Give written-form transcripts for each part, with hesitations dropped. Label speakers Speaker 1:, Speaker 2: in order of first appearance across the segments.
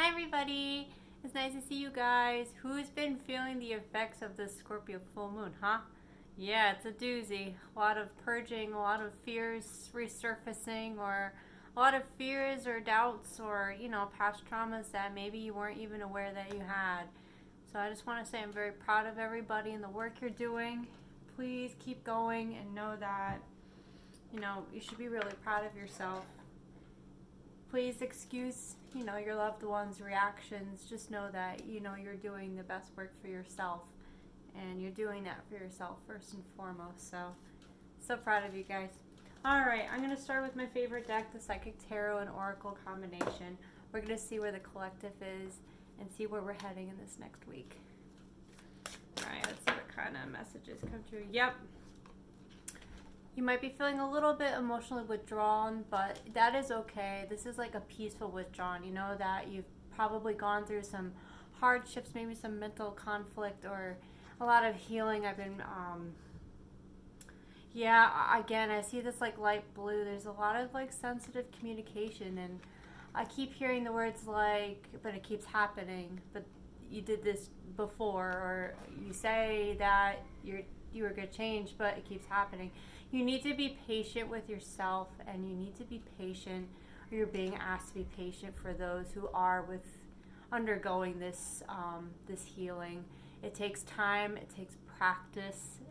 Speaker 1: Hi everybody! It's nice to see you guys. Who's been feeling the effects of this Scorpio full moon, huh? Yeah, it's a doozy. A lot of purging, a lot of fears resurfacing, or a lot of fears or doubts or, past traumas that maybe you weren't even aware that you had. So I just want to say I'm very proud of everybody and the work you're doing. Please keep going and know that, you should be really proud of yourself. Please excuse, your loved ones' reactions. Just know that, you're doing the best work for yourself. And you're doing that for yourself first and foremost. So proud of you guys. Alright, I'm going to start with my favorite deck, the Psychic Tarot and Oracle combination. We're going to see where the collective is and see where we're heading in this next week. Alright, let's see what kind of messages come through. Yep. You might be feeling a little bit emotionally withdrawn, but that is okay. This is like a peaceful withdrawal. You know that you've probably gone through some hardships, maybe some mental conflict or a lot of healing. Again, I see this like light blue. There's a lot of like sensitive communication, and I keep hearing the words like, but it keeps happening, but you did this before, or you say that you were going to change, but it keeps happening. You need to be patient with yourself, and you need to be patient, or you're being asked to be patient for those who are undergoing this this healing. It takes time. It takes practice.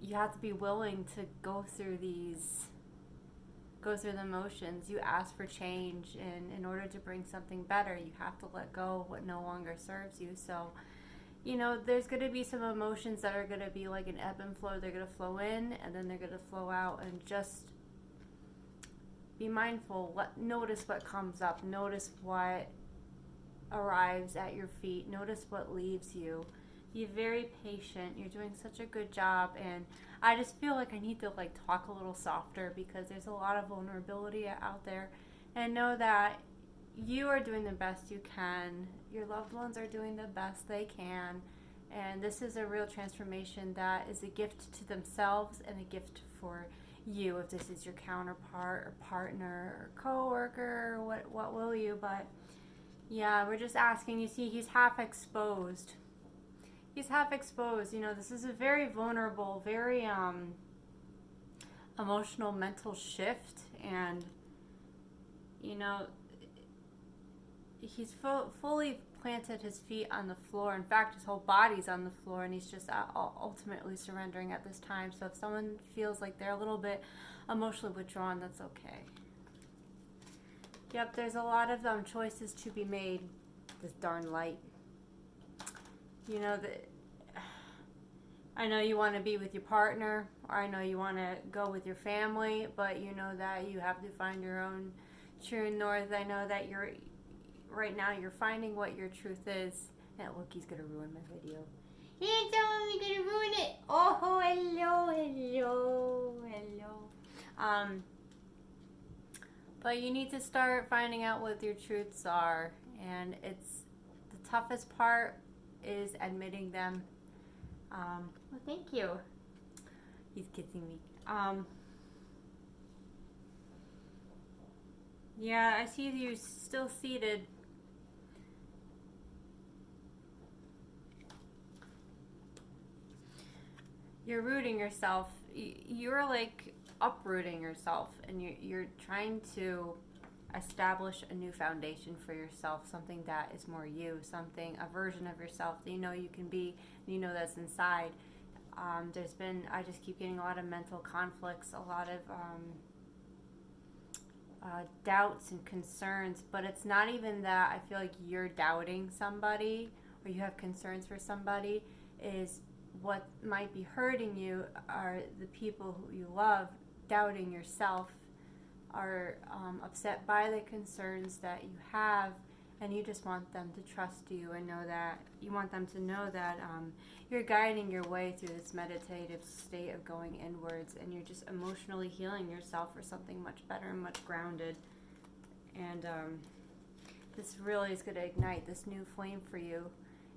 Speaker 1: You have to be willing to go through the motions. You ask for change, and in order to bring something better, you have to let go of what no longer serves you. So, there's going to be some emotions that are going to be like an ebb and flow. They're going to flow in, and then they're going to flow out, and just be mindful. Notice what comes up. Notice what arrives at your feet. Notice what leaves you. Be very patient. You're doing such a good job, and I just feel like I need to talk a little softer because there's a lot of vulnerability out there, and know that you are doing the best you can. Your loved ones are doing the best they can, and this is a real transformation that is a gift to themselves and a gift for you, if this is your counterpart or partner or coworker or what will you. But yeah, we're just asking. You see, he's half exposed. He's half exposed. This is a very vulnerable, very emotional, mental shift, and he's fully planted his feet on the floor. In fact, his whole body's on the floor, and he's just ultimately surrendering at this time. So if someone feels like they're a little bit emotionally withdrawn, that's okay. Yep, there's a lot of choices to be made. This darn light. I know you want to be with your partner, or I know you want to go with your family, but you know that you have to find your own true north. I know that right now you're finding what your truth is. And look, he's going to ruin my video. He's only going to ruin it. Oh, hello. But you need to start finding out what your truths are, and it's the toughest part is admitting them. Well, thank you. He's kissing me. Yeah, I see you still seated. You're rooting yourself. You're like uprooting yourself, and you're trying to establish a new foundation for yourself, something that is more you, a version of yourself that you can be, and that's inside. I just keep getting a lot of mental conflicts, a lot of doubts and concerns, but it's not even that I feel like you're doubting somebody or you have concerns for somebody. Is what might be hurting you are the people who you love doubting yourself, are upset by the concerns that you have, and you just want them to trust you and know that you want them to know that you're guiding your way through this meditative state of going inwards, and you're just emotionally healing yourself for something much better and much grounded. And this really is going to ignite this new flame for you.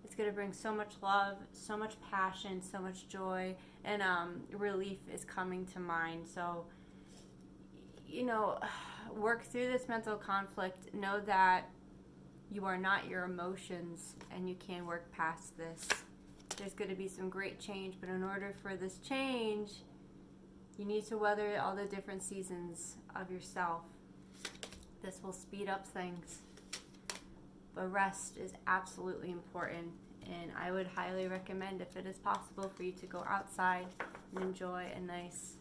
Speaker 1: It's going to bring so much love, so much passion, so much joy, and relief is coming to mind. So work through this mental conflict, know that you are not your emotions and you can work past this. There's going to be some great change, but in order for this change, you need to weather all the different seasons of yourself. This will speed up things. But rest is absolutely important, and I would highly recommend, if it is possible, for you to go outside and enjoy a nice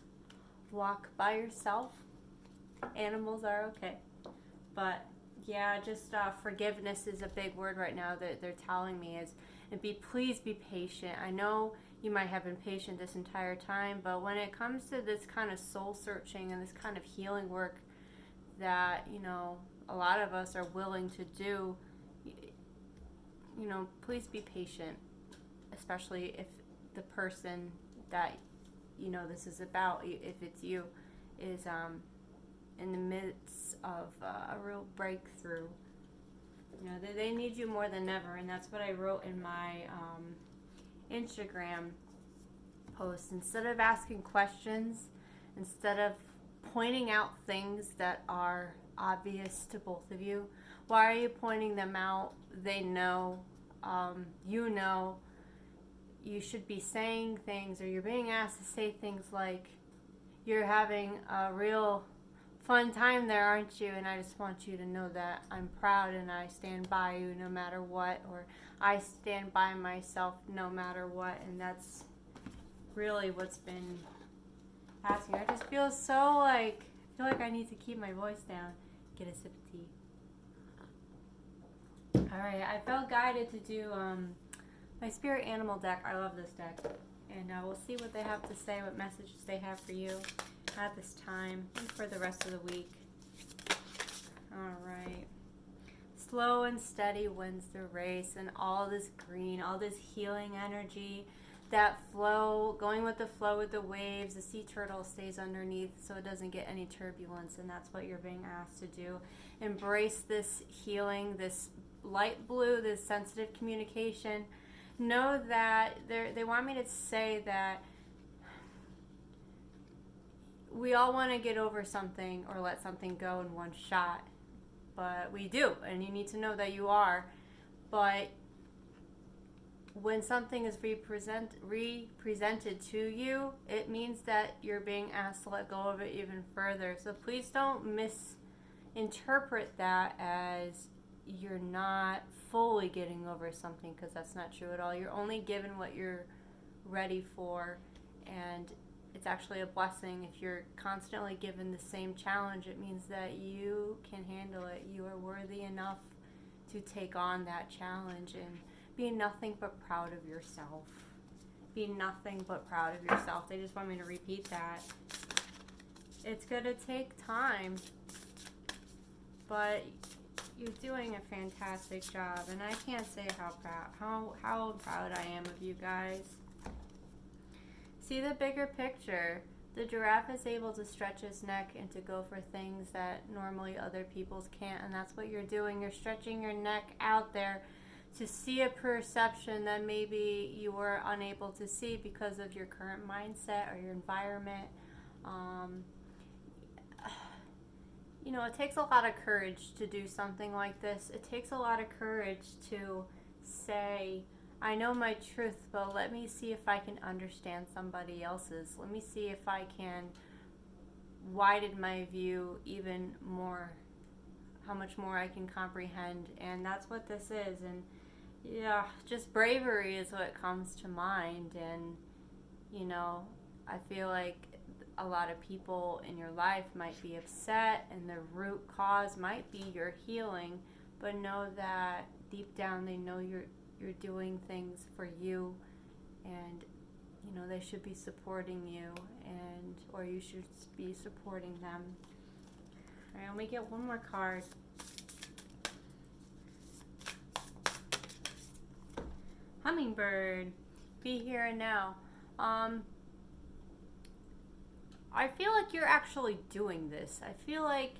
Speaker 1: walk by yourself. Animals are okay. But yeah, just forgiveness is a big word right now that they're telling me is, and please be patient. I know you might have been patient this entire time, but when it comes to this kind of soul searching and this kind of healing work that, a lot of us are willing to do, please be patient, especially if the person that, this is about, if it's you, is in the midst of a real breakthrough. They need you more than ever, and that's what I wrote in my Instagram post. Instead of asking questions, instead of pointing out things that are obvious to both of you, why are you pointing them out? They know, you should be saying things, or you're being asked to say things like, you're having a real fun time there, aren't you? And I just want you to know that I'm proud and I stand by you no matter what, or I stand by myself no matter what. And that's really what's been asking. I just feel I feel like I need to keep my voice down. Get a sip of tea. Alright, I felt guided to do my spirit animal deck. I love this deck. And we'll see what they have to say, what messages they have for you at this time and for the rest of the week. Alright. Slow and steady wins the race, and all this green, all this healing energy, that flow, going with the flow with the waves. The sea turtle stays underneath so it doesn't get any turbulence, and that's what you're being asked to do. Embrace this healing, this light blue, this sensitive communication. Know that they want me to say that we all want to get over something or let something go in one shot, but we do, and you need to know that you are. But when something is represented to you, it means that you're being asked to let go of it even further. So please don't misinterpret that as you're not fully getting over something, because that's not true at all. You're only given what you're ready for, and it's actually a blessing. If you're constantly given the same challenge, it means that you can handle it. You are worthy enough to take on that challenge and be nothing but proud of yourself. Be nothing but proud of yourself. They just want me to repeat that. It's going to take time, but you're doing a fantastic job, and I can't say how proud I am of you guys. See the bigger picture. The giraffe is able to stretch his neck and to go for things that normally other people's can't, and that's what you're doing. You're stretching your neck out there to see a perception that maybe you were unable to see because of your current mindset or your environment. It takes a lot of courage to do something like this. It takes a lot of courage to say, I know my truth, but let me see if I can understand somebody else's. Let me see if I can widen my view even more, how much more I can comprehend. And that's what this is. And yeah, just bravery is what comes to mind. And, I feel like a lot of people in your life might be upset, and the root cause might be your healing, but know that deep down they know you're doing things for you, and they should be supporting you, or you should be supporting them. All right, let me get one more card. Hummingbird, be here and now. I feel like you're actually doing this. I feel like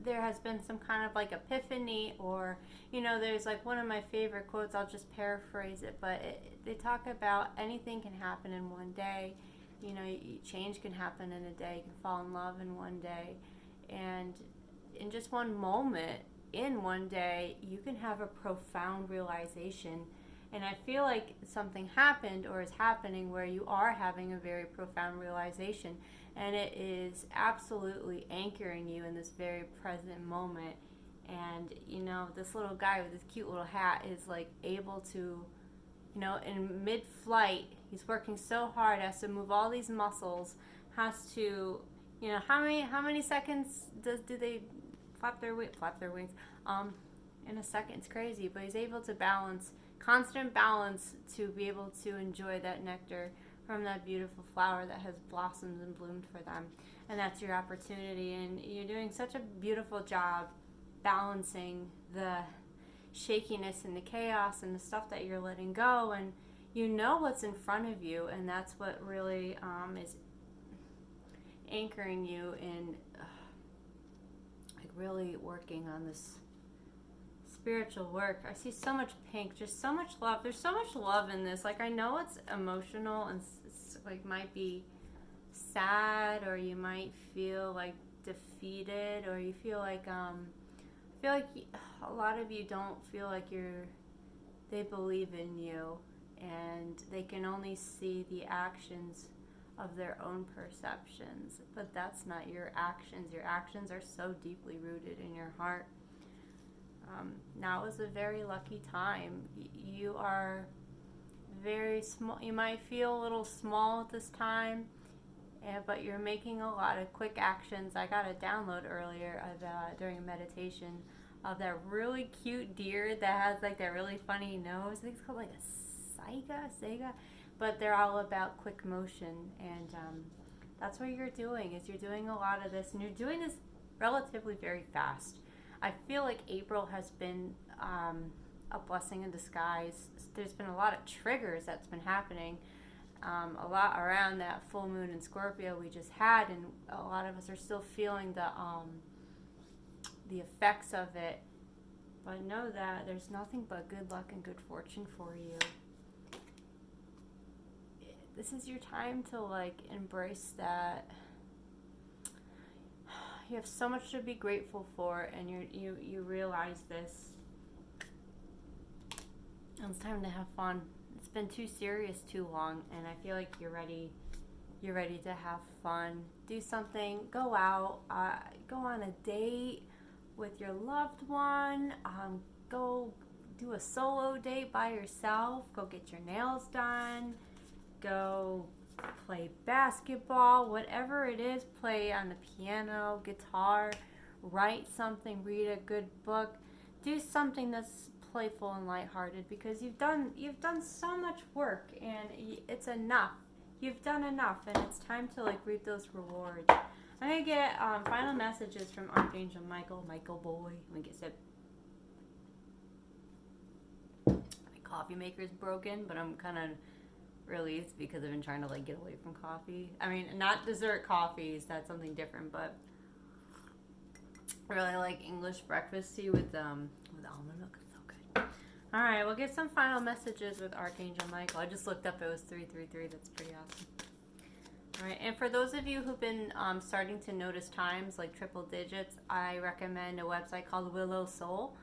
Speaker 1: there has been some kind of epiphany, or there's one of my favorite quotes. I'll just paraphrase it, but they talk about anything can happen in one day. Change can happen in a day. You can fall in love in one day, and in just one moment, in one day, you can have a profound realization. And I feel like something happened or is happening where you are having a very profound realization, and it is absolutely anchoring you in this very present moment. And this little guy with his cute little hat is like able to, in mid-flight, he's working so hard, has to move all these muscles, has to, how many seconds do they flap their wings? In a second, it's crazy, but he's able to balance, constant balance, to be able to enjoy that nectar from that beautiful flower that has blossomed and bloomed for them. And that's your opportunity, and you're doing such a beautiful job balancing the shakiness and the chaos and the stuff that you're letting go, and what's in front of you, and that's what really is anchoring you in like really working on this spiritual work. I see so much pink, just so much love. There's so much love in this. Like, I know it's emotional and it's like might be sad, or you might feel like defeated, or you feel like I feel like a lot of you don't feel like they believe in you, and they can only see the actions of their own perceptions, but that's not your actions. Your actions are so deeply rooted in your heart. Now is a very lucky time. You are very small. You might feel a little small at this time, but you're making a lot of quick actions. I got a download earlier during a meditation of that really cute deer that has like that really funny nose. I think it's called like a saiga, but they're all about quick motion, and that's what you're doing. Is you're doing a lot of this, and you're doing this relatively very fast. I feel like April has been a blessing in disguise. There's been a lot of triggers that's been happening, a lot around that full moon in Scorpio we just had, and a lot of us are still feeling the effects of it. But know that there's nothing but good luck and good fortune for you. This is your time to like embrace that. You have so much to be grateful for, and you realize this. And it's time to have fun. It's been too serious too long, and I feel like you're ready. You're ready to have fun. Do something. Go out. Go on a date with your loved one. Go do a solo date by yourself. Go get your nails done. Go play basketball, whatever it is. Play on the piano, guitar, write something, read a good book. Do something that's playful and lighthearted, because you've done so much work, and it's enough. You've done enough, and it's time to like reap those rewards. I'm gonna get final messages from Archangel Michael boy. Let me get a sip. My coffee maker's broken, but I'm kind of relieved because I've been trying to like get away from coffee. I mean, not dessert coffees, that's something different, but I really like English breakfast tea with almond milk. It's so good. All right, we'll get some final messages with Archangel Michael. I just looked up, it was 333. That's pretty awesome. All right, and for those of you who've been starting to notice times like triple digits, I recommend a website called Willow Soul.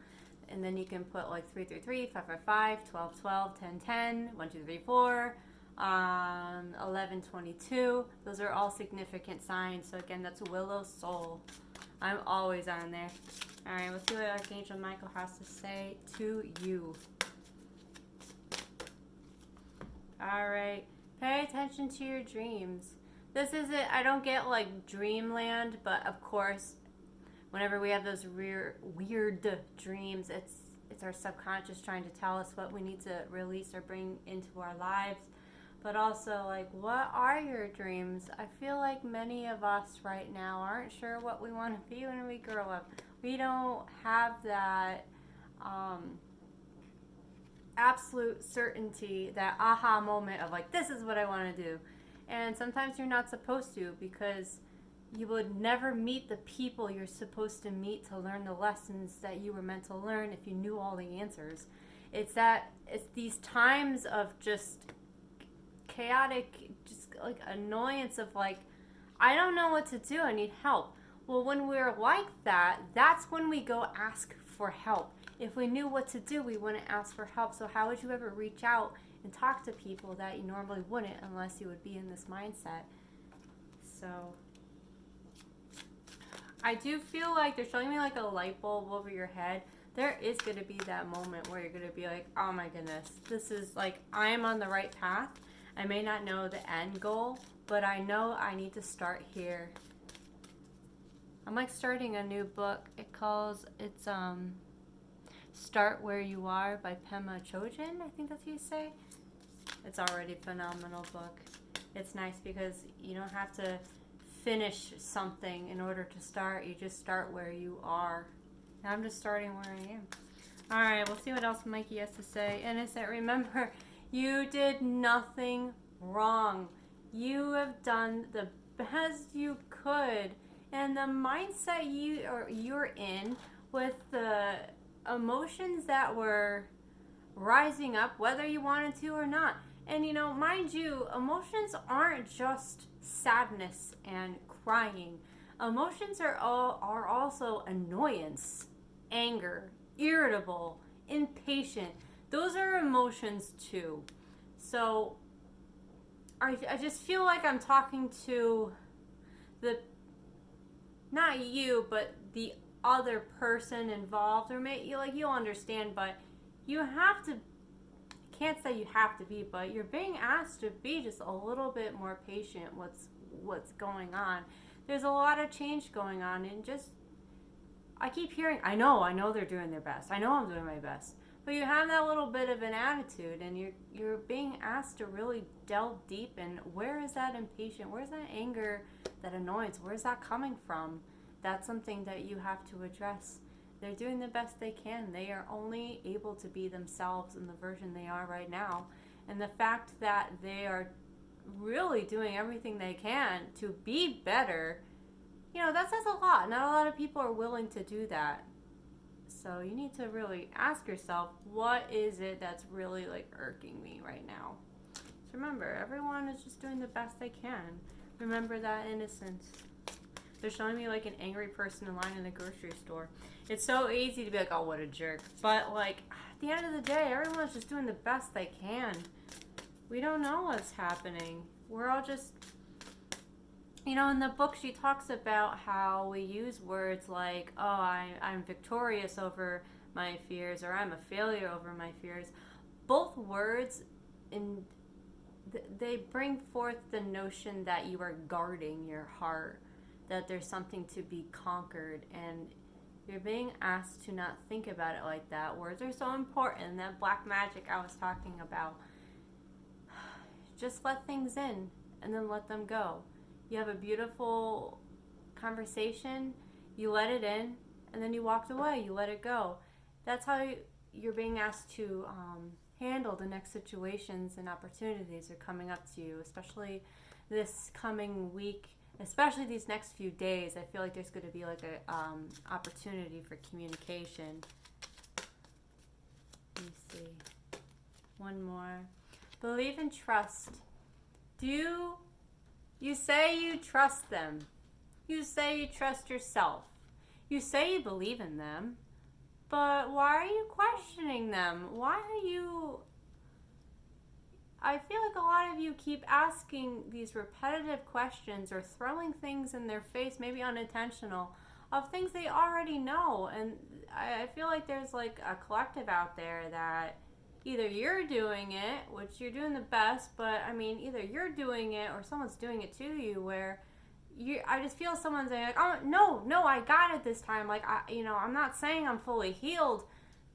Speaker 1: And then you can put like 333, 555, 1212, 1010, 1234, 1122. Those are all significant signs. So again, that's Willow Soul. I'm always on there. All right, let's see what Archangel Michael has to say to you. All right, pay attention to your dreams. This is it. I don't get like dreamland, but of course, whenever we have those weird dreams, it's our subconscious trying to tell us what we need to release or bring into our lives. But also, like, what are your dreams? I feel like many of us right now aren't sure what we want to be when we grow up. We don't have that absolute certainty, that aha moment of like, this is what I want to do. And sometimes you're not supposed to, because you would never meet the people you're supposed to meet to learn the lessons that you were meant to learn if you knew all the answers. It's these times of just chaotic, just like annoyance of like, I don't know what to do, I need help. Well, when we're like that, that's when we go ask for help. If we knew what to do, we wouldn't ask for help. So how would you ever reach out and talk to people that you normally wouldn't unless you would be in this mindset? So I do feel like they're showing me like a light bulb over your head. There is going to be that moment where you're going to be like, oh my goodness, this is like, I am on the right path. I may not know the end goal, but I know I need to start here. I'm like starting a new book. It's Start Where You Are by Pema Chodron. I think that's how you say. It's already a phenomenal book. It's nice because you don't have to finish something in order to start. You just start where you are. And I'm just starting where I am. All right, we'll see what else Mikey has to say. Innocent, remember, you did nothing wrong. You have done the best you could. And the mindset you're in with the emotions that were rising up, whether you wanted to or not. And mind you, emotions aren't just sadness and crying. Emotions are also annoyance, anger, irritable, impatient. Those are emotions too. So I just feel like I'm talking to not you, but the other person involved, or you'll understand, but you have to, can't say you have to be, but you're being asked to be just a little bit more patient what's going on. There's a lot of change going on, and just, I keep hearing, I know they're doing their best. I know I'm doing my best. But you have that little bit of an attitude, and you're being asked to really delve deep in where is that impatience, where's that anger, that annoyance, where's that coming from? That's something that you have to address. They're doing the best they can. They are only able to be themselves in the version they are right now. And the fact that they are really doing everything they can to be better, that says a lot. Not a lot of people are willing to do that. So you need to really ask yourself, what is it that's really like irking me right now? So remember, everyone is just doing the best they can. Remember that innocence. They're showing me like an angry person in line in the grocery store. It's so easy to be like, oh, what a jerk. But like, at the end of the day, everyone's just doing the best they can. We don't know what's happening. We're all just, in the book she talks about how we use words like, oh, I'm victorious over my fears, or I'm a failure over my fears. Both words, they bring forth the notion that you are guarding your heart, that there's something to be conquered, and you're being asked to not think about it like that. Words are so important. That black magic I was talking about. Just let things in and then let them go. You have a beautiful conversation, you let it in, and then you walked away, you let it go. That's how you're being asked to handle the next situations and opportunities that are coming up to you, especially this coming week. Especially these next few days, I feel like there's going to be like a opportunity for communication. Let me see. One more. Believe and trust. You say you trust them. You say you trust yourself. You say you believe in them. But why are you questioning them? Why are you... I feel like a lot of you keep asking these repetitive questions or throwing things in their face, maybe unintentional, of things they already know. And I feel like there's like a collective out there that either you're doing it, which you're doing the best, but either you're doing it or someone's doing it to you, where I just feel someone's saying like, oh, no, I got it this time. Like, I'm not saying I'm fully healed,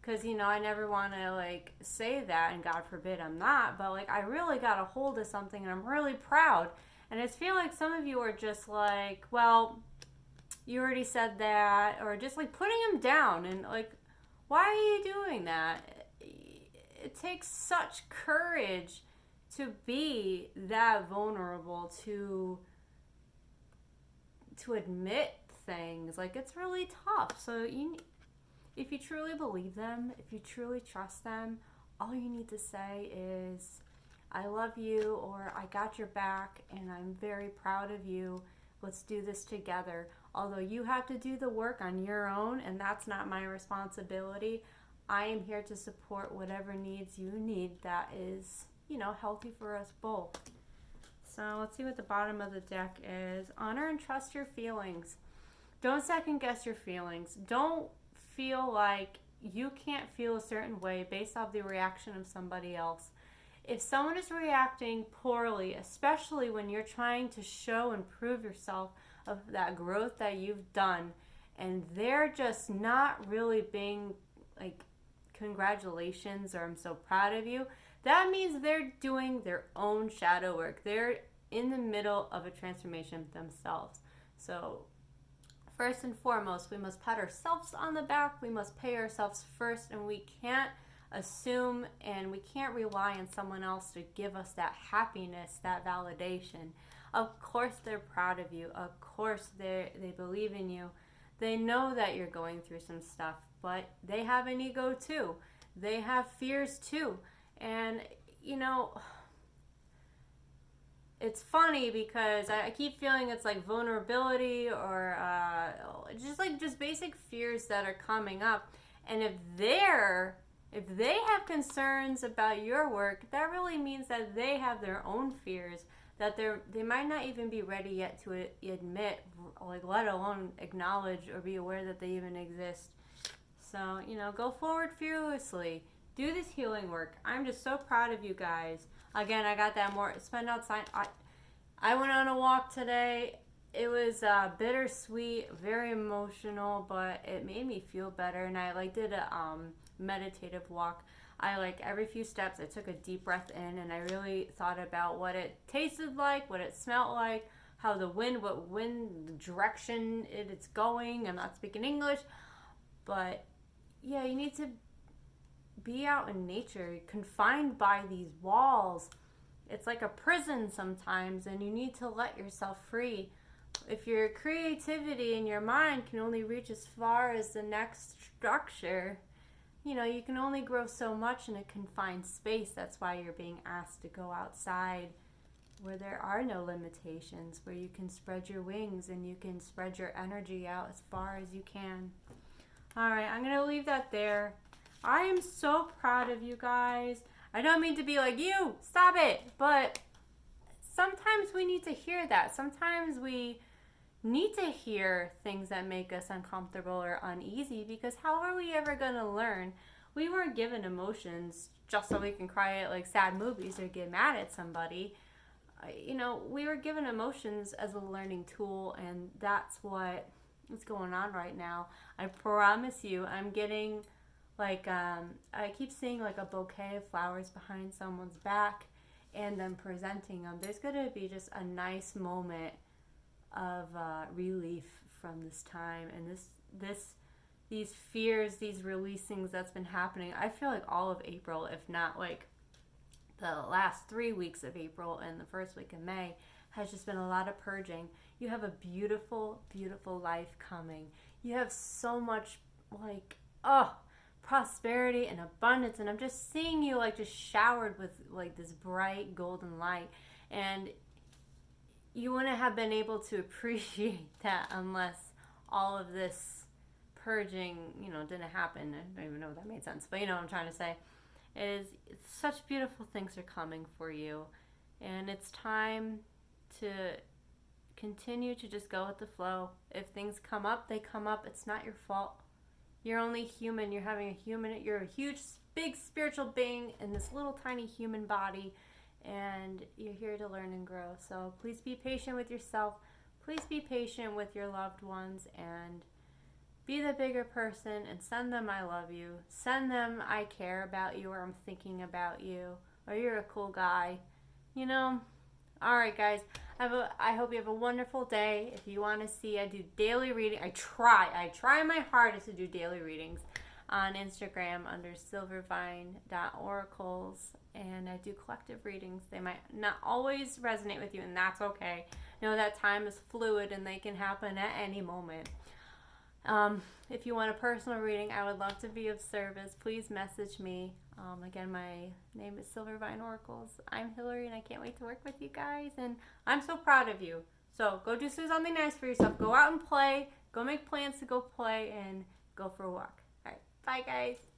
Speaker 1: because, I never want to, like, say that, and God forbid I'm not, but, like, I really got a hold of something, and I'm really proud. And I just feel like some of you are just like, well, you already said that, or just, like, putting him down, and, like, why are you doing that? It takes such courage to be that vulnerable, to admit things. Like, it's really tough. So if you truly believe them, if you truly trust them, all you need to say is, I love you, or I got your back, and I'm very proud of you. Let's do this together. Although you have to do the work on your own, and that's not my responsibility, I am here to support whatever needs you need that is, healthy for us both. So let's see what the bottom of the deck is. Honor and trust your feelings. Don't second guess your feelings. Don't feel like you can't feel a certain way based off the reaction of somebody else. If someone is reacting poorly, especially when you're trying to show and prove yourself of that growth that you've done, and they're just not really being like, congratulations, or I'm so proud of you, that means they're doing their own shadow work. They're in the middle of a transformation themselves. So first and foremost, we must pat ourselves on the back. We must pay ourselves first, and we can't assume and we can't rely on someone else to give us that happiness, that validation. Of course they're proud of you. Of course they believe in you. They know that you're going through some stuff, but they have an ego too. They have fears too. And it's funny because I keep feeling it's like vulnerability or just basic fears that are coming up. And if they have concerns about your work, that really means that they have their own fears that they might not even be ready yet to admit, like, let alone acknowledge or be aware that they even exist. So, go forward fearlessly. Do this healing work. I'm just so proud of you guys. Again, I got that more spend outside. I went on a walk today. It was bittersweet, very emotional, but it made me feel better. And I did a meditative walk. I every few steps I took a deep breath in, and I really thought about what it tasted like, what it smelled like, how what wind direction it's going. I'm not speaking English, but yeah, you need to be out in nature, confined by these walls. It's like a prison sometimes, and you need to let yourself free. If your creativity and your mind can only reach as far as the next structure, you can only grow so much in a confined space. That's why you're being asked to go outside where there are no limitations, where you can spread your wings and you can spread your energy out as far as you can. All right, I'm going to leave that there. I am so proud of you guys. I don't mean to be like, you, stop it. But sometimes we need to hear that. Sometimes we need to hear things that make us uncomfortable or uneasy, because how are we ever going to learn? We weren't given emotions just so we can cry at sad movies or get mad at somebody. We were given emotions as a learning tool, and that's what is going on right now. I promise you, I'm getting I keep seeing a bouquet of flowers behind someone's back and then presenting them. There's going to be just a nice moment of relief from this time and these fears, these releasings that's been happening. I feel like all of April, if not the last 3 weeks of April and the first week of May, has just been a lot of purging. You have a beautiful, beautiful life coming. You have so much prosperity and abundance, and I'm just seeing you just showered with this bright golden light, and you wouldn't have been able to appreciate that unless all of this purging, didn't happen. I don't even know if that made sense, but what I'm trying to say is such beautiful things are coming for you, and it's time to continue to just go with the flow. If things come up, they come up. It's not your fault. You're only human. You're a huge, big spiritual being in this little tiny human body, and you're here to learn and grow. So please be patient with yourself. Please be patient with your loved ones, and be the bigger person and send them I love you. Send them I care about you, or I'm thinking about you, or you're a cool guy. All right, guys. I hope you have a wonderful day. If you want to see, I do daily reading. I try my hardest to do daily readings on Instagram under silvervine.oracles, and I do collective readings. They might not always resonate with you, and that's okay. Know that time is fluid and they can happen at any moment. If you want a personal reading, I would love to be of service. Please message me. Again, my name is Silvervine Oracles. I'm Hillary, and I can't wait to work with you guys. And I'm so proud of you. So go do something nice for yourself. Go out and play. Go make plans to go play and go for a walk. All right. Bye, guys.